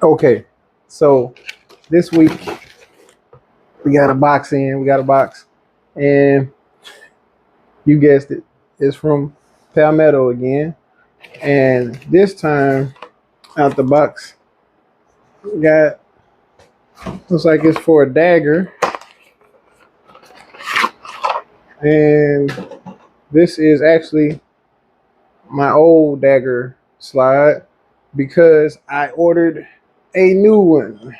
Okay, so this week we got a box in. We got a box, and you guessed it, it's from Palmetto again. And this time, out the box, we got looks like it's for a dagger, and this is actually my old dagger slide because I ordered a new one.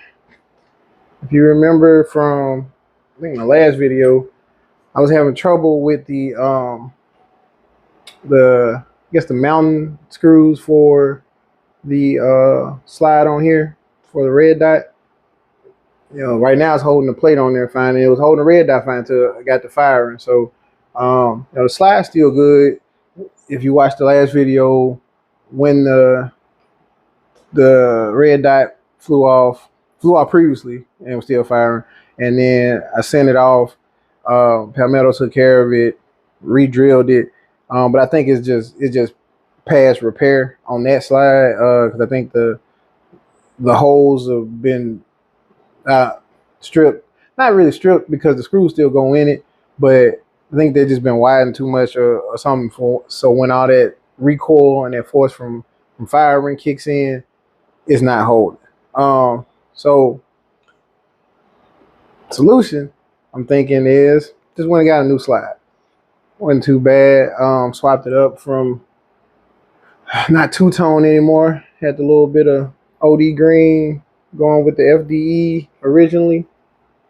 If you remember from I think my last video, I was having trouble with the I guess the mounting screws for the slide on here for the red dot. You know, right now it's holding the plate on there fine. And it was holding the red dot fine until I got the firing. So you know, the slide's still good. If you watched the last video, when the red dot flew off previously and was still firing, and then I sent it off. Palmetto took care of it, re-drilled it, but I think it's just past repair on that slide because I think the holes have been stripped, not really stripped because the screws still go in it, but I think they've just been widened too much or something. So when all that recoil and that force from firing kicks in, it's not holding. So solution I'm thinking is just went and got a new slide. Wasn't too bad. Swapped it up from not two-tone anymore. Had the little bit of OD green going with the FDE originally.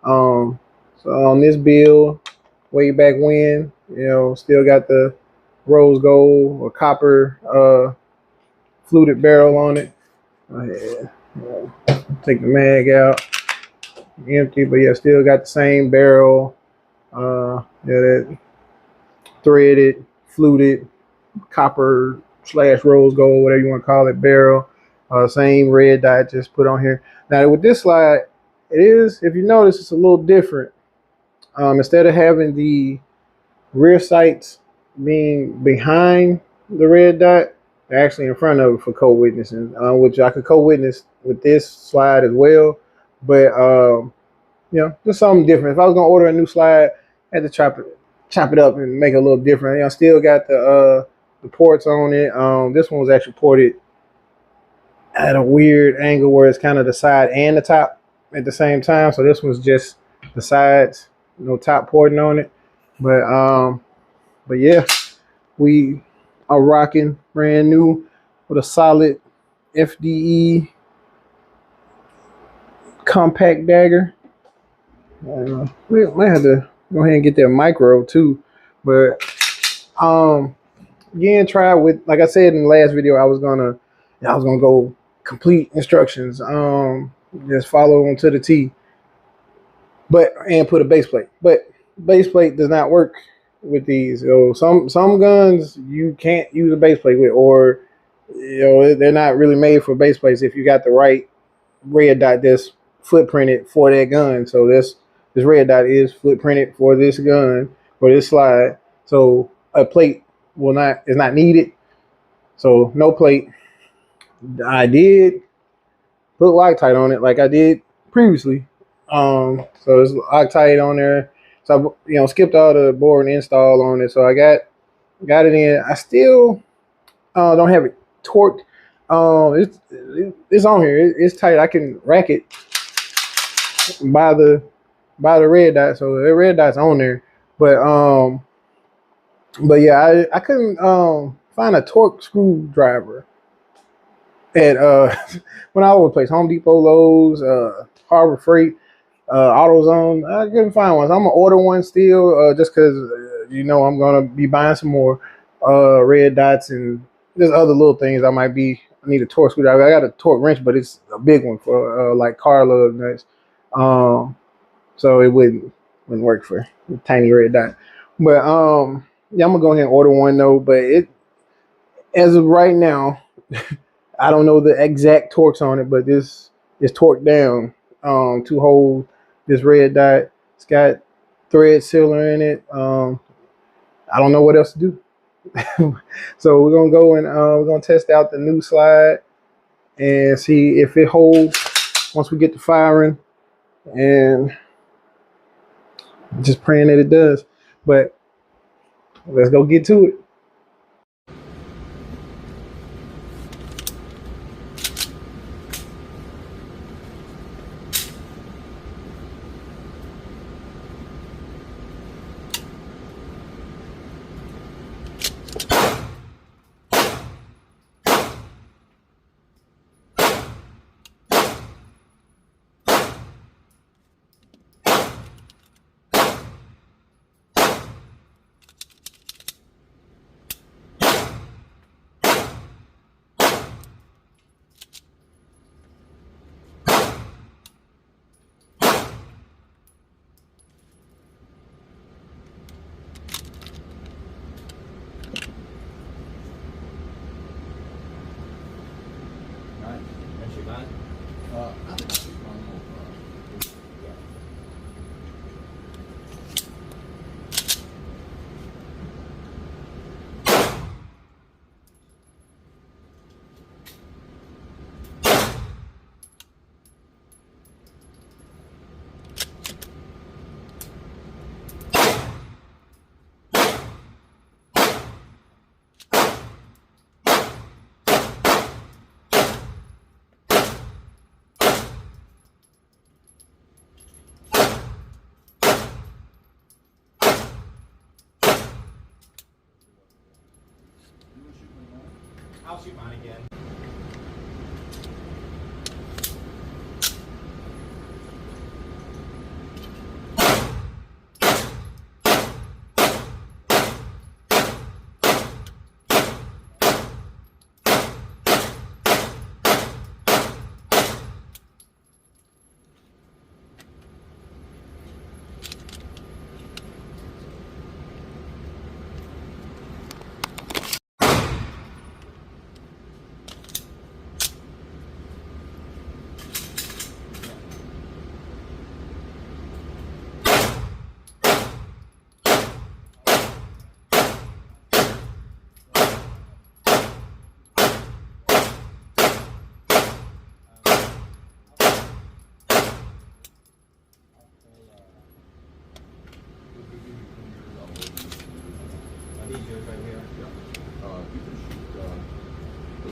So on this build, way back when, you know, still got the rose gold or copper fluted barrel on it. Take the mag out, empty, but yeah, still got the same barrel. Yeah, that threaded, fluted, copper / rose gold, whatever you want to call it, barrel. Same red dot just put on here. Now with this slide, it is, if you notice, it's a little different. Instead of having the rear sights being behind the red dot, they're actually in front of it for co-witnessing, which I could co-witness with this slide as well. But you know, just something different. If I was gonna order a new slide, I had to chop it up and make it a little different. You know, still got the ports on it. This one was actually ported at a weird angle where it's kind of the side and the top at the same time. So this one's just the sides, no top porting on it. But yeah, we are rocking brand new with a solid FDE compact dagger. We might have to go ahead and get that micro too, but again, try with, like I said in the last video, I was gonna go complete instructions, just follow them to the T, and put a base plate. But base plate does not work with these. So some guns you can't use a base plate with, or you know, they're not really made for base plates if you got the right red dot that's footprinted for that gun. So this red dot is footprinted for this gun, for this slide. So a plate is not needed. So no plate. I did put Loctite on it like I did previously. So there's Loctite on there. So I, you know, skipped all the board and install on it. So I got it in. I still don't have it torqued. It's on here. It's tight. I can rack it by the red dot. So the red dot's on there. But yeah, I couldn't find a torque screwdriver at when I would place Home Depot, Lowe's, Harbor Freight, AutoZone. I couldn't find one, so I'm gonna order one still, just because you know I'm gonna be buying some more red dots and there's other little things I need a torque screwdriver. I got a torque wrench, but it's a big one for like car lug nuts, so it wouldn't work for a tiny red dot. But yeah, I'm gonna go ahead and order one though. But it, as of right now, I don't know the exact torques on it, but this is torqued down to hold this red dot. It's got thread sealer in it. I don't know what else to do. So we're gonna go and we're gonna test out the new slide and see if it holds once we get the firing, and just praying that it does. But let's go get to it. I'll shoot mine again.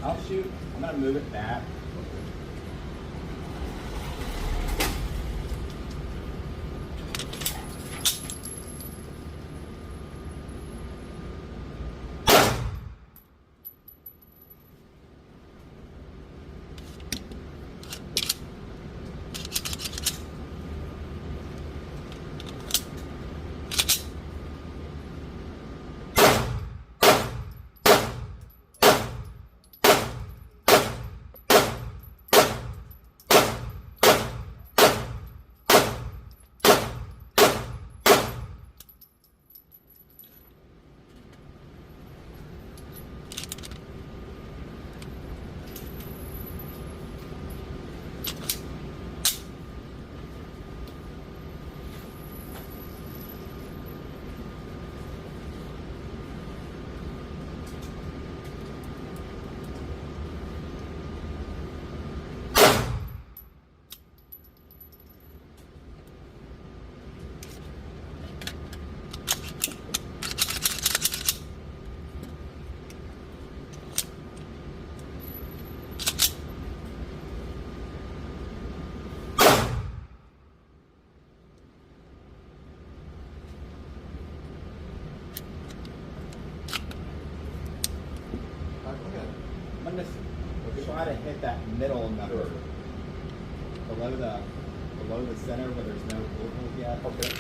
I'll shoot. I'm gonna move it back. I'm gonna try to hit that middle number below the center where there's no ovals yet. Okay.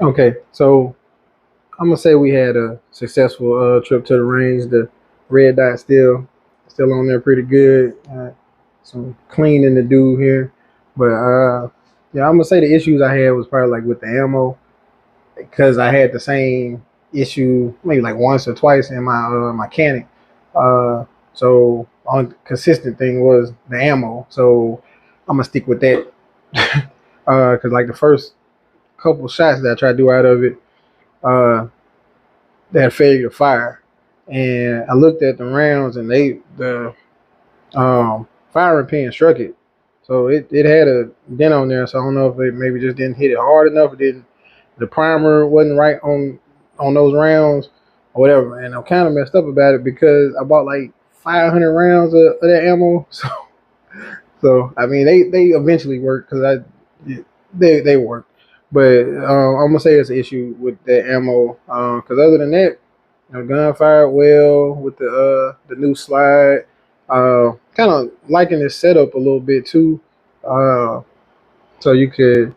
Okay, so I'm gonna say we had a successful trip to the range. The red dot still on there pretty good. Some cleaning to do here, but yeah, I'm gonna say the issues I had was probably like with the ammo because I had the same issue maybe like once or twice in my mechanic. Uh, so on consistent thing was the ammo. So I'm gonna stick with that because like the first couple shots that I tried to do out of it, uh, they had failure to fire, and I looked at the rounds and the firing pin struck it. So it had a dent on there. So I don't know if it maybe just didn't hit it hard enough. It didn't. The primer wasn't right on those rounds or whatever. And I'm kind of messed up about it because I bought like 500 rounds of that ammo. So I mean they eventually work because they work. But I'm gonna say it's an issue with the ammo because other than that, gun fired well with the new slide. Kind of liking this setup a little bit too. Uh, so you could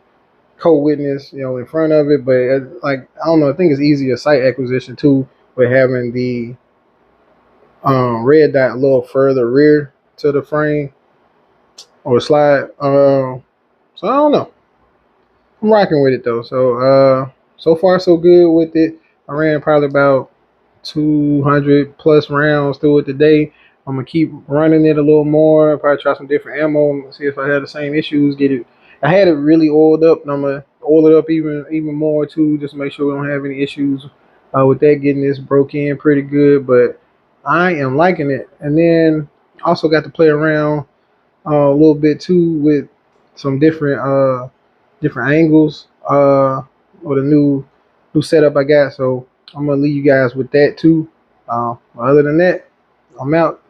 co-witness, in front of it. But like I don't know, I think it's easier site acquisition too with having the red dot a little further rear to the frame or slide. So I don't know. I'm rocking with it though. So far so good with it. I ran probably about 200 plus rounds through it today. I'm gonna keep running it a little more. Probably try some different ammo. See if I had the same issues. Get it. I had it really oiled up, and I'm gonna oil it up even more too, just to make sure we don't have any issues with that getting this broke in pretty good. But I am liking it. And then also got to play around a little bit too with some different angles or the new setup I got. So I'm gonna leave you guys with that too. Other than that, I'm out.